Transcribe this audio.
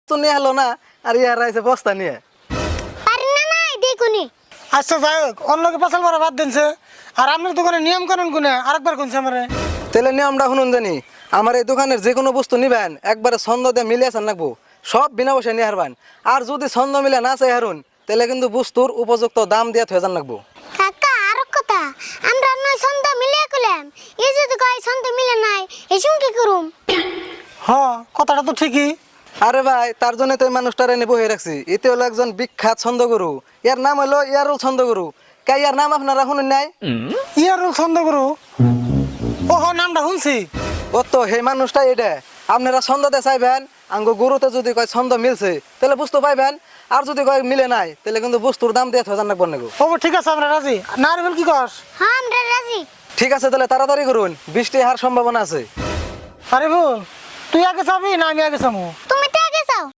তো নিয়ে হলো না আর ইয়ার আইছে বস্তা নিয়ে। আরে না না দেখুনি। আচ্ছা যাই হোক, অন্যকে পাচাল করা বাদ দিনছে। আর আপনার দোকানে নিয়ম কানুন কোনে আরেকবার কোনছে আমারে? তাহলে নিয়মটা শুনুন জানি, আমার এই দোকানের যে কোনো বস্তু নিবেন একবারে ছন্দ দিয়ে মিলিয়ে আসান রাখবো, সব বিনা পয়সা নিয়ে হারবেন। আর যদি ছন্দ মিলে না চাই হারুন তাহলে কিন্তু বস্তুর উপযুক্ত দাম দিয়ে থয়ে যান রাখবো। কাকা আর কথা, আমরা নয় ছন্দ মিলিয়ে কইলাম, এই যদি কয় ছন্দ মিলে নাই এসম কি করুম? হ, কথাটা তো ঠিকই। আরে ভাই, তার জন্য তো এই মানুষটার এনে বহে রাখছি। এতে হলো একজন বিখ্যাত ছন্দগুরু, এর নাম হলো ইয়ারুল ছন্দগুরু। কে ইয়ার নাম আপনারা শুনুন নাই? ইয়ারুল ছন্দ করু? ও হ, নামটা শুনছি। ও তো সেই মানুষটা এটা। আপনারা ছন্দতে চাইবেন, আঙ্গ গুরুতে যদি কয় ছন্দ মিলছে তাহলে বুঝতে পাইবেন, আর যদি কয় মিলে নাই তাহলে কিন্তু বস্তুর দাম দিয়ে থয়ে যান রাখবেন নাকো। ও ঠিক আছে, আমরা রাজি। না রেবেল কি কস? হ্যাঁ আমরা রাজি। ঠিক আছে, তাহলে তাড়াতাড়ি করুন, বৃষ্টি হওয়ার সম্ভাবনা আছে। আরে বল, তুই আগে যাবি না আমি আগে যাবো?